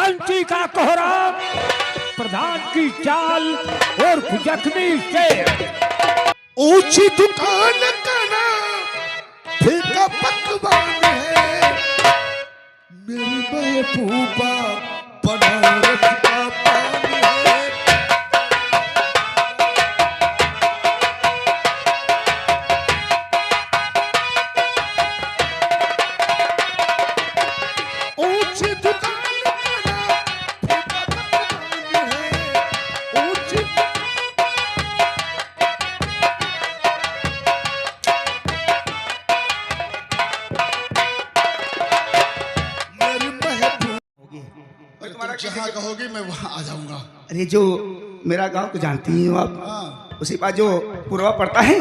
बंसी का कोहराम, प्रधान की चाल और जख्मी शेर। ऊंची दुकान का नाम फीका पकवान है, मेरी महबूबा बनारस का पान है। ऊंची दुकान का नाम फीका पकवान है, ऊंची जहाँ कहोगे मैं वहाँ आ जाऊंगा। अरे जो मेरा गांव तो जानती ही हो आप, हाँ। उसी पास जो पुरवा पड़ता है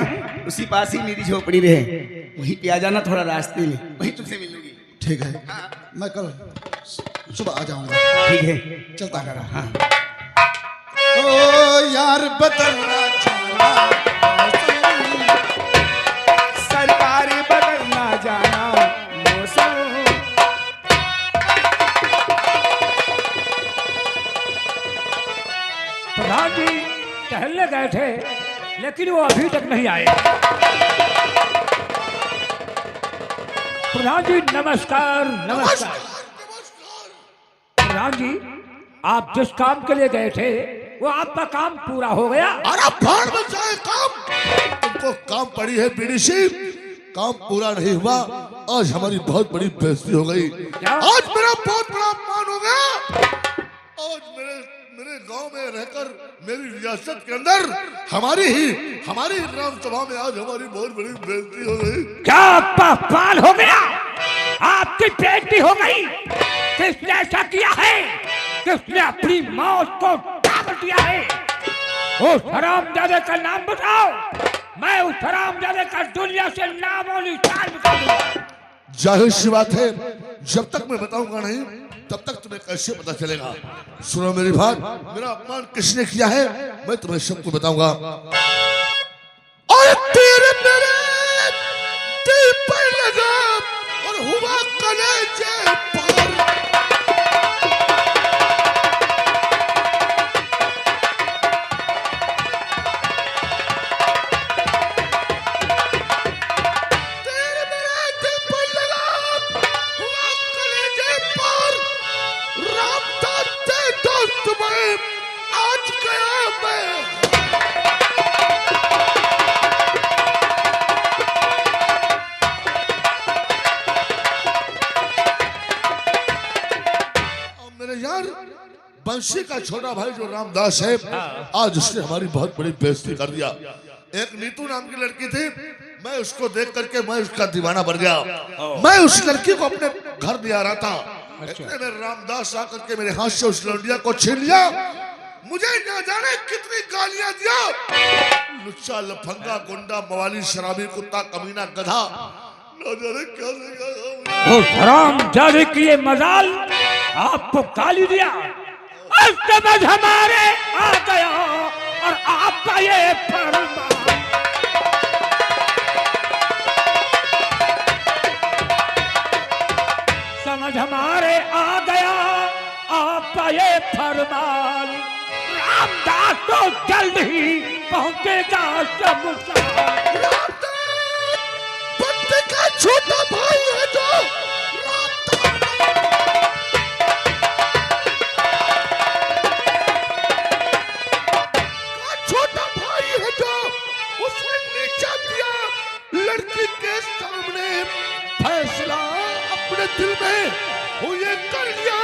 उसी पास ही मेरी झोपड़ी रहे, वहीं पे आ जाना थोड़ा रास्ते में, वहीं तुमसे मिलूंगी। ठीक है, मैं कल सुबह आ जाऊंगा। ठीक है, चलता है। हाँ। ओ यार बदलना जाना, सरकार बदलना जाना मौसम। प्रधान जी टहलने गए थे लेकिन वो अभी तक नहीं आए। प्रधान जी नमस्कार। नमस्कार प्रधान जी, आप जिस काम के लिए गए थे वो आपका काम पूरा हो गया। अरे भाड़ में जाए काम, तुमको काम पड़ी है बीडीसी, काम पूरा नहीं हुआ। आज हमारी बहुत बड़ी बेइज्जती हो गई, आज मेरा बहुत बड़ा अपमान हो गया। आज मेरे गांव में रहकर मेरी रियासत के अंदर हमारी ग्राम सभा में आज हमारी बहुत बड़ी बेइज्जती हो गई। क्या पाल हो गया? आपकी बेइज्जती हो गई? किसने ऐसा किया है? किसने अपनी मौत को टाल दिया है? उस हरामजादे का नाम बताओ, मैं उस हरामजादे का दुनिया से नाम और निशान मिटा दूंगा। जाहिर सी बात है, जब तक मैं बताऊंगा नहीं तब तक तुम्हें कैसे पता चलेगा। सुनो मेरी बात, मेरा अपमान किसने किया है मैं तुम्हें सबको बताऊंगा। और तेरे मेरे दिल पर लगा और हुआ कलेजे पर। तेरे मेरे दिल पर लगा हुआ कलेजे पर। रामदास से दोस्त मैं आज गया मैं। मेरे यार बंसी का छोटा भाई जो रामदास है, आज उसने हमारी बहुत बड़ी बेइज्जती कर दिया। एक नीतू नाम की लड़की थी, मैं उसको देख करके मैं उसका दीवाना बन गया। मैं उस लड़की को अपने घर ले आ रहा था, इतने में रामदास आकर के मेरे हाथ से उस लौंडिया को छीन लिया। मुझे न जाने कितनी गालियां दिया, लुच्चा लफंगा गुंडा मवाली शराबी कुत्ता कमीना गधा, न जाने क्या सिखाया। उस हरामजादे की ये मजाल आपको गाली दिया, अब समझ हमारे आ गया और आपका ये फरमान। समझ हमारे आ गया आपका ये फरमान। रामदास तो जल्द ही पहुंचेगा शमशान। बंदे का छोटा भाई है जो छोटा भाई है जो उसने नीचा दिया लड़की के सामने। फैसला अपने दिल में वो ये कर लिया,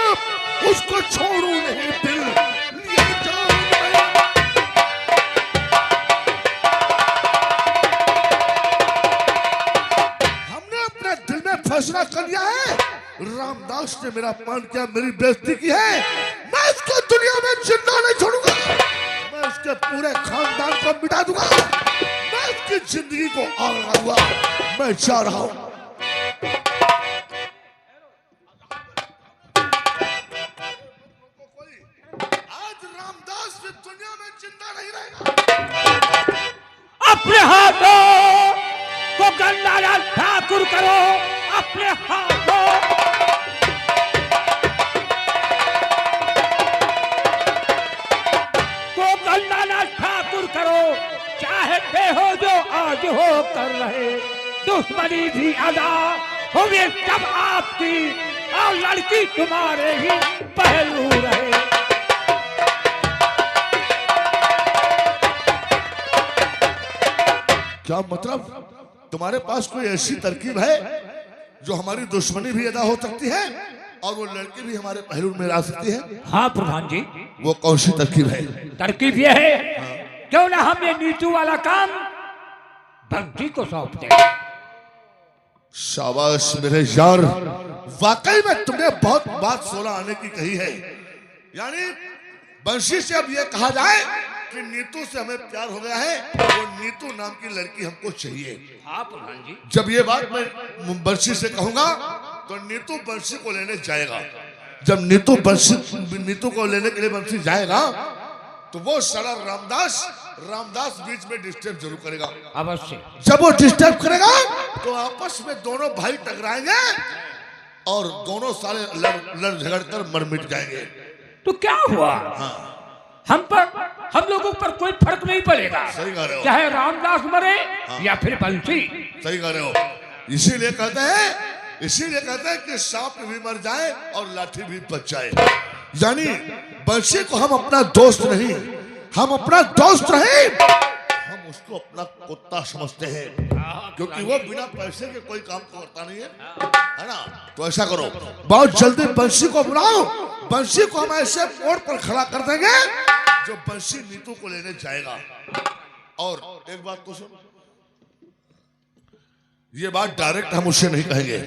उसको छोड़ू नहीं दिल लिए जाऊं मैं। हमने अपने दिल में फैसला कर लिया है, रामदास ने मेरा अपमान किया, मेरी बेइज्जती की है, मैं इसको दुनिया में जिंदा नहीं छोड़ूंगा। मैं उसके पूरे खानदान को मिटा दूंगा, मैं उसकी जिंदगी को आग लगाऊंगा। मैं जा रहा हूं। आज रामदास इस दुनिया में जिंदा नहीं रहेगा। अपने हाथों को गंगालाल ठाकुर करो, अपने हाथों देखते हो जो आज हो कर रहे, दुश्मनी भी अदा होगी सब आपकी, और लड़की तुम्हारे ही पहलू रहे। क्या मतलब तुम्हारे पास कोई ऐसी तरकीब है जो हमारी दुश्मनी भी अदा हो सकती है और वो लड़की भी हमारे पहलू में ला सकती है? हाँ प्रधान जी, वो कौन सी तरकीब है? तरकीब ये है, क्यों ना हम ये नीतू वाला काम बंटी को सौंप दें। शाबाश मेरे यार, वाकई में तुमने बहुत बात 16 आने की कही है। यानी बंशी से अब ये कहा जाए कि नीतू से हमें प्यार हो गया है, वो नीतू नाम की लड़की हमको चाहिए। हाँ प्रधान जी। जब ये बात मैं बंशी से कहूंगा तो नीतू बंशी को लेने जाएगा। जब नीतू को लेने के लिए बंशी जाएगा तो वो साला रामदास बीच में डिस्टर्ब जरूर करेगा। अवश्य। जब वो डिस्टर्ब करेगा तो आपस में दोनों भाई टकराएंगे और दोनों साले लड़ झगड़ कर मर मिट जाएंगे। तो क्या हुआ? हाँ। हम लोगों पर कोई फर्क नहीं पड़ेगा। सही कह रहे हो। चाहे रामदास मरे या फिर बंसी। सही कह रहे हो। इसीलिए कहते हैं कि सांप भी मर जाए और लाठी भी बच जाए। यानी बंसी को हम अपना दोस्त नहीं, हम अपना दोस्त नहीं, हम उसको अपना कुत्ता समझते हैं, क्योंकि वो बिना पैसे के कोई काम तो करता नहीं है ना। तो ऐसा करो, बहुत जल्दी बंसी को बुलाओ। बंसी को हम ऐसे मोड़ पर खड़ा कर देंगे जो बंसी नीतू को लेने जाएगा। और एक बात तो सुन, ये बात डायरेक्ट हम उससे नहीं कहेंगे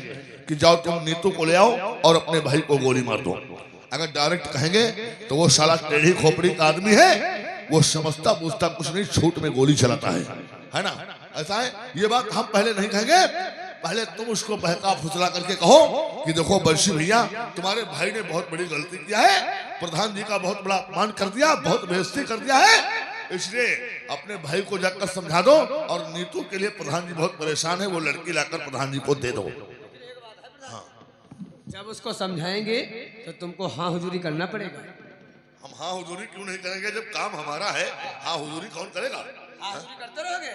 कि जाओ तुम नीतू को ले आओ और अपने भाई को गोली मार दो। अगर डायरेक्ट कहेंगे तो वो साला टेढ़ी खोपड़ी का आदमी है, वो समझता बूझता कुछ नहीं, छूट में गोली चलाता है ना। ऐसा है, ये बात हम पहले नहीं कहेंगे। पहले तुम उसको बहका फुसला करके कहो कि देखो बंशी भैया, तुम्हारे भाई ने बहुत बड़ी गलती किया है, प्रधान जी का बहुत बड़ा अपमान कर दिया, बहुत बेइज्जती कर दिया है, इसलिए अपने भाई को जाकर समझा दो। और नीतू के लिए प्रधान जी बहुत परेशान है, वो लड़की लाकर प्रधान जी को दे दो। हाँ। जब उसको समझाएंगे तो तुमको हाँ हुजूरी करना पड़ेगा। हम हाँ हुजूरी क्यों नहीं करेंगे जब काम हमारा है? हाँ हुजूरी कौन करेगा? करते रहोगे,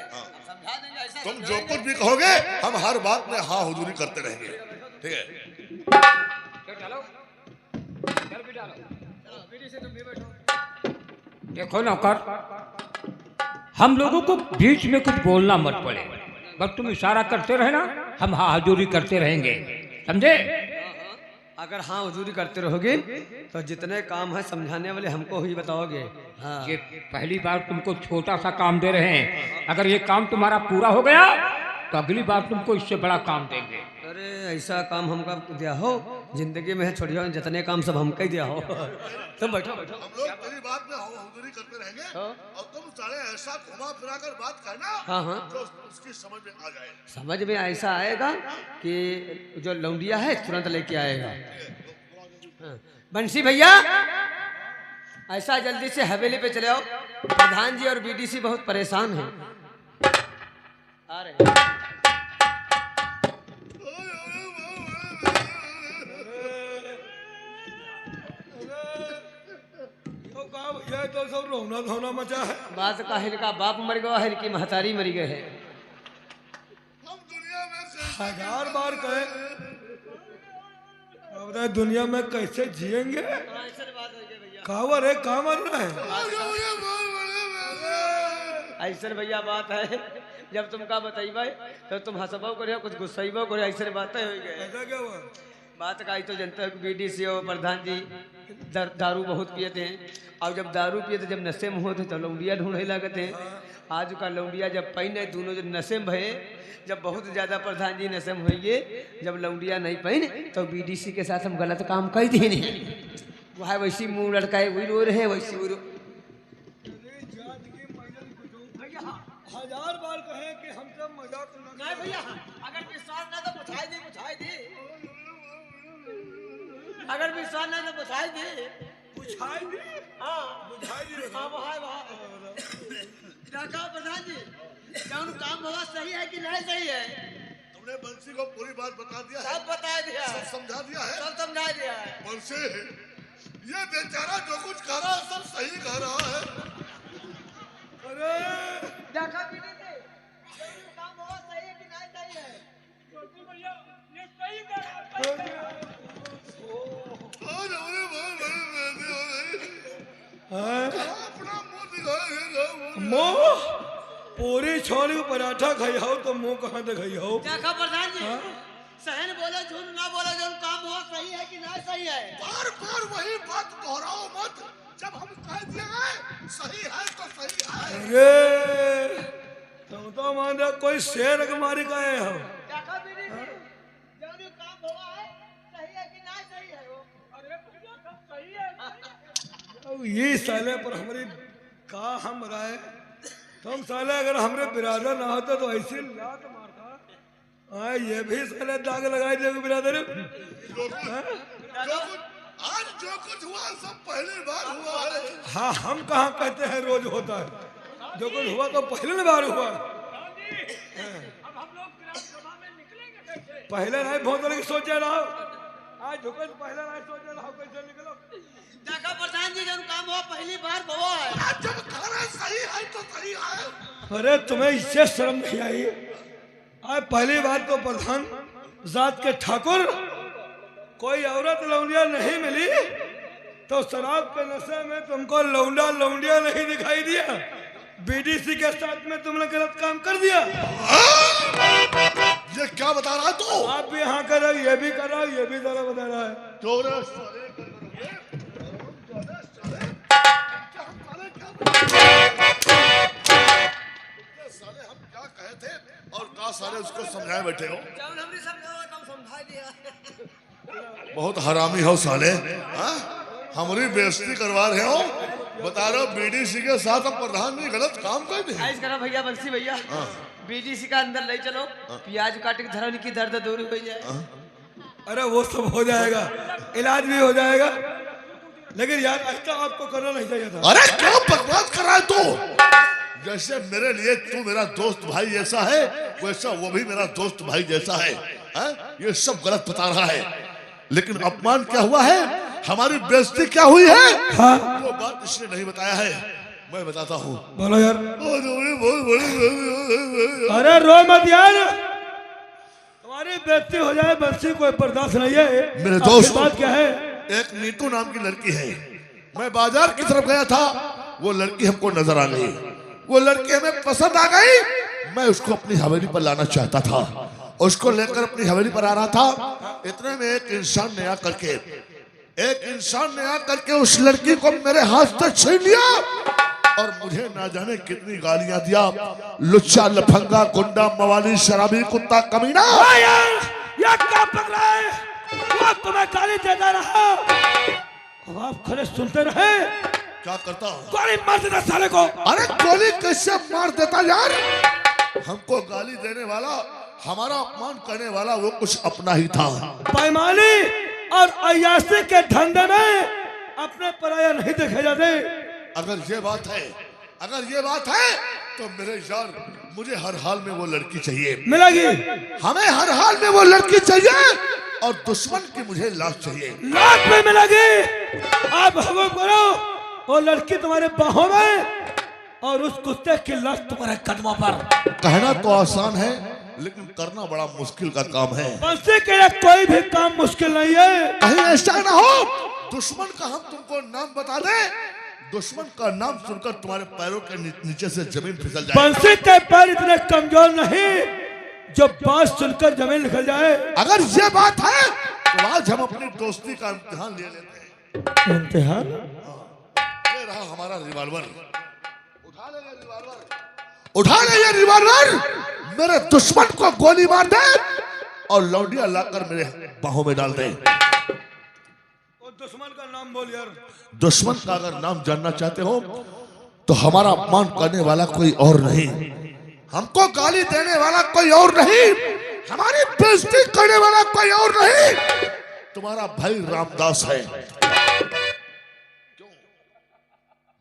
समझा देंगे, ऐसा तुम जो कुछ भी कहोगे हम हर बात में हाँ हुजूरी करते रहेंगे। ठीक है? देखो नौकर, हम लोगों को बीच में कुछ बोलना मत पड़े, बस तुम इशारा करते रहे ना, हम हाँ हजूरी करते रहेंगे, समझे? अगर हाँ हुजूरी करते रहोगे तो जितने काम है समझाने वाले हमको ही बताओगे। हाँ। ये पहली बार तुमको छोटा सा काम दे रहे हैं, अगर ये काम तुम्हारा पूरा हो गया तो अगली बार तुमको इससे बड़ा काम देंगे। अरे ऐसा काम हमका दिया हो, जिंदगी में छोड़ियो जितने काम सब हमका ही दिया हो। तुम बैठो। हम लोग तेरी बात में हाँ हुजूरी करते रहेंगे और तुम सारे ऐसा घुमा फिरा कर बात करना हाँ जो उसकी समझ में आ जाए। समझ में ऐसा आएगा कि जो लौंडिया है तुरंत लेके आएगा। हाँ। बंसी भैया, ऐसा जल्दी से हवेली पे चले आओ, प्रधान जी और बीडीसी बहुत परेशान हैं। आ रहे हैं। तो सब रोना धोना मचा है। बात का हिलका बाप मर गया है, इनकी महतारी मरी गए है। हम दुनिया में 1000 बार कहे, अब दुनिया में कैसे जिएंगे? कावर है, कामर है। ऐसे भैया बात है, जब तुम का बताइबा तो तुम हंसबो करे, कुछ गुस्साइबो करे, ऐसे बातें हो गए। ऐसा क्या हुआ? बात का तो जनता बीडीसी और प्रधान जी दारू बहुत पियते हैं, और जब दारू पिए तो जब नशे में होते तो लौंडिया ढूंढे लगते हैं। आज का लौंडिया जब पहने दोनों जब नशे में भये, जब बहुत ज़्यादा प्रधान जी नशे में हुए, जब लौंडिया नहीं पहने तो बीडीसी के साथ हम गलत काम कर दिए नहीं। वह वैसी मुँह लड़काए वही रो रहे, वैसी वो 1000 बार कहे कि हम सब मजाक नहीं भैया, अगर विश्वास ना तो बुझाई दे, अगर विश्वास ना तो बुझाई दे। हाँ बुझाई दी। डाका प्रधान जी, कौन काम बहुत सही है कि नहीं सही है? तुमने बंसी को पूरी बात बता दिया है? सब बता दिया है, सब समझा दिया है? सब समझा दिया है। बंसी, ये बेचारा जो कुछ कह रहा है सब सही कह रहा है। अरे डाका आज हमारे बहुत बड़ी बेइज्जती हो गई। हाँ? अपना मुंह दिखाएगा। मुंह पूरी छोड़ी पराठा खाई हो तो मुंह कहाँ दिखाई हो? देखा प्रधान जी, सहन बोले झूठ ना बोले, जो काम हुआ सही है कि ना सही है? बार बार वही बात दोहराओ मत। जब हम कह दिए गए सही है तो सही है। अरे तुम तो मानो कोई शेर के मारी गए हो। देखा बीडी जी, जो काम हुआ है सही है कि ना सही है? वो अरे भैया सब सही है। अब ये साले पर हमारी का हम राय, तुम साले अगर हमरे बिरादर ना होते तो ऐसे लात मारता। हाँ, ये भी साले दाग लगाए थे बिरादर। आज जो कुछ हुआ सब पहली बार हुआ है। हाँ, हम कहाँ कहते हैं रोज होता है, जो कुछ हुआ तो पहले बार हुआ। पहले नहीं भोंदल की सोचे रहो, आज झुकन पहले नहीं सोचे रहो कैसे निकलो। देखा प्रधान जी, जो काम हुआ पहली बार हुआ है। आज जब कह रहे सही है तो सही है। अरे तुम्हें इससे शर्म नहीं आई? आज पहली बार तो प्रधान जात के ठाकुर कोई औरत लौंडिया नहीं मिली तो शराब के नशे में तुमको लौंडा लौंडिया नहीं दिखाई दिया? बीडीसी के साथ में तुमने गलत काम कर दिया। ये क्या बता रहा है तू? आप भी यहाँ कर रहे हो, ये भी कर रहा हो, ये भी जरा बता रहा है। चोरे साले हम क्या कहे थे और क्या साले उसको समझाए बैठे हो? जब हमने समझाया तो समझा दिया। बहुत हरामी हो साले। हाँ? हमारी बेइज्जती करवा रहे हो। बता रहे हो बीडीसी के साथ अब प्रधान जी गलत काम कर दे। ऐसा करा भैया, बंसी भैया, बीडीसी का अंदर ले चलो, प्याज काट के धरन की दर्द दूर हो जाए। अरे वो सब हो जाएगा, इलाज भी हो जाएगा, लेकिन यार ऐसा आपको करना नहीं चाहिए था। अरे क्या बकवास कर रहा है तू? जैसे मेरे लिए तू मेरा दोस्त भाई जैसा है, वैसा वो भी मेरा दोस्त भाई जैसा है। ये सब गलत बता रहा है, लेकिन अपमान क्या हुआ है, हमारी बेइज्जती क्या हुई है, हाँ? वो बात इसने नहीं बताया है। मैं बताता हूँ। बोलो यार। बहुत बड़ी। अरे रो मत यार, तुम्हारी बेइज्जती हो जाए बंसी कोई बर्दाश्त नहीं है। मेरे दोस्त, बात क्या है? एक नीतू नाम की लड़की है। मैं बाजार की तरफ गया था, वो लड़की हमको नजर आ गई। वो लड़की हमें पसंद आ गई। मैं उसको अपनी हवेली पर लाना चाहता था, उसको लेकर अपनी हवेली पर आ रहा था। इतने में एक इंसान ने आकर के उस लड़की को मेरे हाथ से छीन लिया और मुझे ना जाने कितनी गालियां दिया। लुच्चा, लफंगा, गुंडा, मवाली, शराबी, कुत्ता, कमीना। यार क्या पकड़ा है? वो तुम्हें गाली देता रहा, आप खड़े सुनते रहे। क्या करता हूँ? गोली मार देता साले को। अरे गोली कैसे मार देता यार? हमको गाली देने वाला, हमारा अपमान करने वाला वो कुछ अपना ही था। बेईमानी और अय्याशी के धंधे में अपने पराया नहीं देखे जाते। अगर ये बात है तो मेरे यार, मुझे हर हाल में वो लड़की चाहिए। मिलेगी, हमें हर हाल में वो लड़की चाहिए और दुश्मन की मुझे लाश चाहिए। लाख में मिलेगी। आप हम करो, वो लड़की तुम्हारे बाहों में और उस कुत्ते की लाश तुम्हारे कदमों पर। कहना तो आसान है, लेकिन करना बड़ा मुश्किल का काम है। बंसी के लिए कोई भी काम मुश्किल नहीं है। कहीं ऐसा ना हो दुश्मन का हम तुमको नाम बता दें, दुश्मन का नाम सुनकर तुम्हारे पैरों के नीचे से जमीन फिसल जाए। बंसी के पैर इतने कमजोर नहीं जो बात सुनकर जमीन निकल जाए। अगर ये बात है तो आज हम अपनी दोस्ती का इम्तिहान ले लेते हैं। इम्तिहान? ये रहा हमारा रिवॉल्वर। उठा ले ये रिवॉल्वर, मेरे दुश्मन को गोली मार दे और लौंडिया लाकर मेरे बाहों में डाल दे। दुश्मन का नाम बोल यार। दुश्मन का अगर नाम जानना चाहते हो तो हमारा अपमान करने वाला कोई और नहीं, हमको गाली देने वाला कोई और नहीं, हमारी बेइज्जती करने वाला कोई और नहीं, तुम्हारा भाई रामदास है।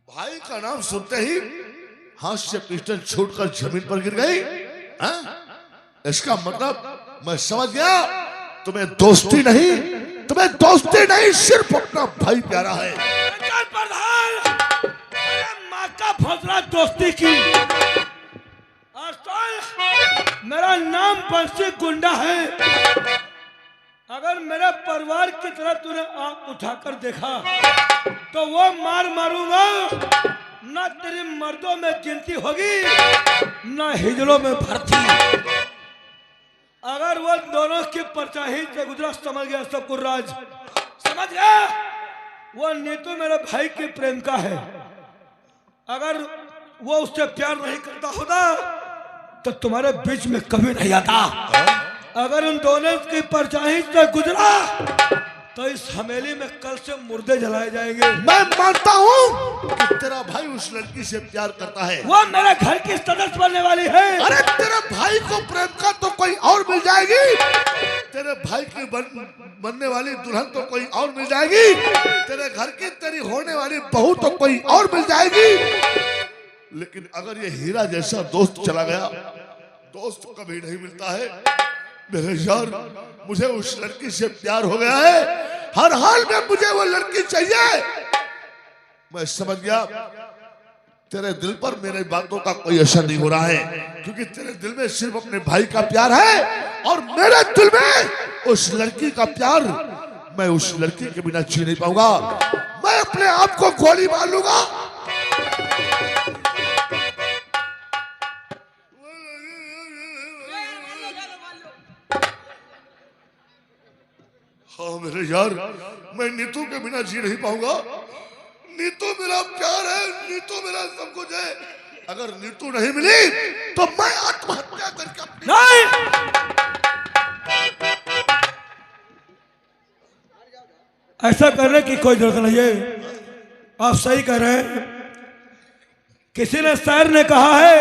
भाई का नाम सुनते ही हाथ से पिस्टल छूटकर जमीन पर गिर गई। इसका मतलब मैं समझ गया, तुम्हें दोस्ती नहीं सिर्फ अपना भाई प्यारा है। प्रधान, माँ का फसला दोस्ती की। और मेरा मेरा नाम बंसी गुंडा है। अगर मेरे परिवार की तरफ तूने आंख उठाकर देखा तो वो मार मारूंगा। ना तेरी मर्दों में गिनती होगी ना हिजड़ों में भर्ती। अगर वो दोनों की परछाई से गुजरा समझ गया सब कुछ राज, समझ गया। वो नीतू मेरे भाई की प्रेमिका है। अगर वो उससे प्यार नहीं करता होता तो तुम्हारे बीच में कभी नहीं आता। अगर उन दोनों की परछाई से गुजरा तो इस हवेली में कल से मुर्दे जलाए जाएंगे। मैं मानता हूँ कि तेरा भाई उस लड़की से प्यार करता है। वो मेरे घर की सदस्य बनने वाली है। अरे तेरे भाई को प्रेमिका तो कोई और मिल जाएगी, तेरे भाई की बनने वाली दुल्हन तो कोई और मिल जाएगी, तेरे घर की तेरी होने वाली बहू तो कोई और मिल जाएगी। लेकिन अगर ये हीरा जैसा दोस्त चला गया, दोस्त कभी नहीं मिलता है। मेरे यार, मुझे उस लड़की से प्यार हो गया है। हर हाल में मुझे वो लड़की चाहिए। मैं समझ गया तेरे दिल पर मेरे बातों का कोई असर नहीं हो रहा है, क्योंकि तेरे दिल में सिर्फ अपने भाई का प्यार है और मेरे दिल में उस लड़की का प्यार। मैं उस लड़की के बिना जी नहीं पाऊंगा। मैं अपने आप को गोली मार लूंगा। हाँ मेरे यार, मैं नीतू के बिना जी नहीं पाऊंगा। नीतू मेरा प्यार है, नीतू मेरा सब कुछ है। अगर नीतू नहीं मिली तो मैं आत्महत्या करके अपनी नहीं, ऐसा करने की कोई जरूरत नहीं है। आप सही कह रहे हैं। किसी ने शायर ने कहा है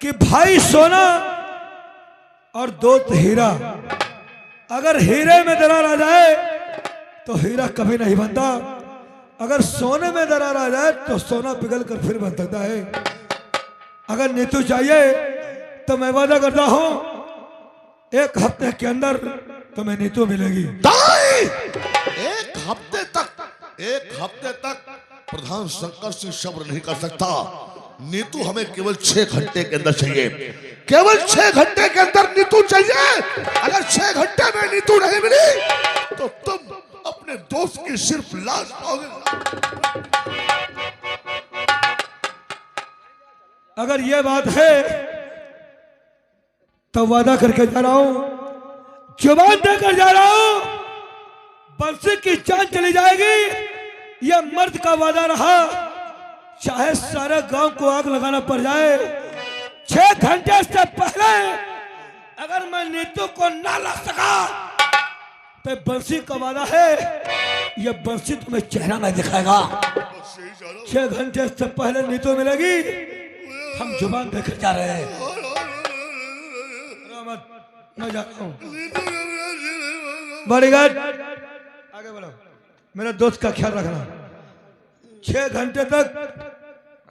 कि भाई सोना और दोस्त हीरा। अगर हीरे में दरार आ जाए तो हीरा कभी नहीं बनता। अगर सोने में दरार आ जाए तो सोना पिघल कर फिर बन सकता है। अगर नीतू चाहिए तो मैं वादा करता हूं 1 हफ्ते के अंदर तुम्हें नीतू मिलेगी। एक हफ्ते तक प्रधान शंकर सिंह सब्र नहीं कर सकता। नीतू हमें केवल 6 घंटे के अंदर चाहिए। केवल 6 घंटे के अंदर नीतू चाहिए। अगर 6 घंटे में नीतू नहीं मिली तो तुम अपने दोस्त की सिर्फ लाश पाओगे। अगर ये बात है तो वादा करके जा रहा हूं, जुबान देकर जा रहा हूं, बंसी की जान चली जाएगी। यह मर्द का वादा रहा, चाहे सारे गांव को आग लगाना पड़ जाए। 6 घंटे से पहले अगर मैं नीतू को ना ला सका तो बंसी का वादा है, यह बंसी तुम्हें चेहरा नहीं दिखाएगा। 6 घंटे से पहले नीतू मिलेगी। हम जुबान देकर जा रहे हैं। मैं जाता हूँ। बॉडीगार्ड आगे बढ़ो, मेरे दोस्त का ख्याल रखना। 6 घंटे तक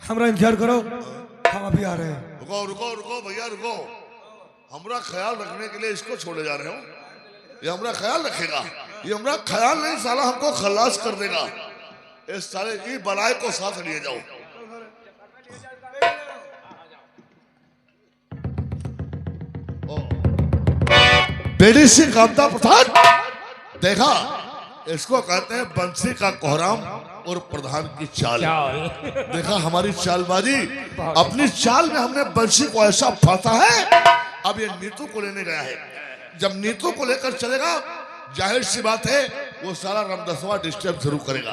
हमारा इंतजार करो, हम अभी आ रहे हैं। रुको रुको रुको भैया रुको। हमारा ख्याल रखने के लिए इसको छोड़े जा रहे हो? ये हमारा ख्याल रखेगा? ये हमारा ख्याल नहीं, साला हमको खलास कर देगा। इस साले की बलाय को साथ लिए जाओ। बेड़ी सिंह कामता प्रधान, देखा इसको कहते हैं बंसी का कोहराम और प्रधान की चाल। देखा हमारी चालबाजी, अपनी चाल में हमने बंसी को ऐसा फंसा है। अब ये नीतू को लेने गया है। जब नीतू को लेकर चलेगा, जाहिर सी बात है वो सारा रामदसवा डिस्टर्ब जरूर करेगा।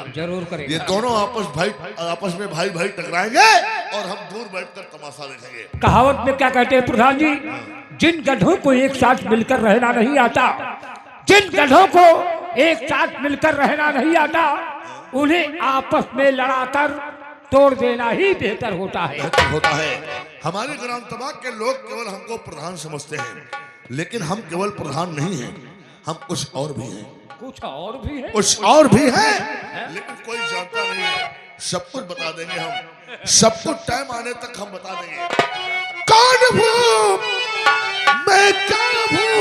ये दोनों आपस में भाई भाई टकराएंगे और हम दूर बैठकर तमाशा देखेंगे। कहावत में क्या कहते हैं प्रधान जी, जिन गधों को एक साथ मिलकर रहना नहीं आता, जिन गधों को एक साथ मिलकर रहना नहीं आता, उन्हें आपस में लड़ाकर तोड़ देना ही बेहतर होता है। हमारे ग्राम तबाह के लोग केवल हमको प्रधान समझते हैं, लेकिन हम केवल प्रधान नहीं हैं, हम कुछ और भी हैं। कुछ और भी है? कुछ और भी है, लेकिन कोई जानता नहीं है। सब कुछ बता देंगे हम, सब कुछ टाइम आने तक हम बता देंगे। कौन हूँ मैं, क्या हूँ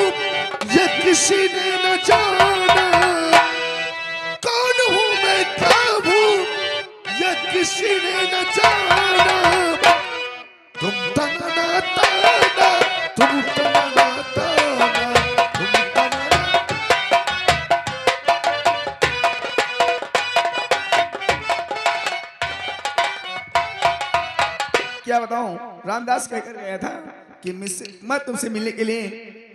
ये किसी ने न जाना। कौन हूँ मैं, क्या हूँ ये किसी ने न जाना। तुम तना तना, तुम तना क्या बताऊं, रामदास कहकर गया था कि मैं तुमसे मिलने के लिए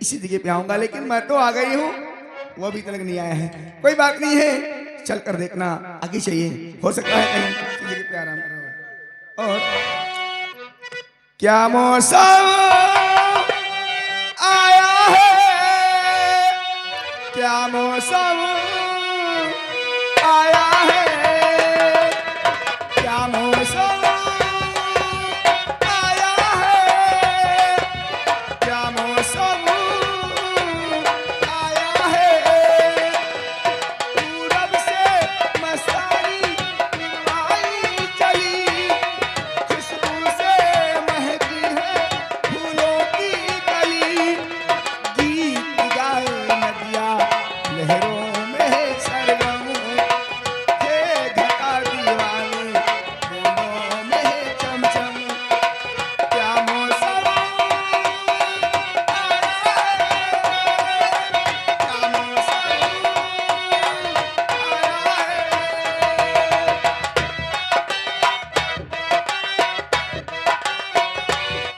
इसी जगह पे आऊंगा, लेकिन मैं तो आ गई हूँ, वो अभी तक नहीं आया है। कोई बात नहीं है, चल कर देखना आगे चाहिए, हो सकता है कहीं इसी जगह पे आराम कर रहा हो। और क्या मौसम आया है, क्या मौसम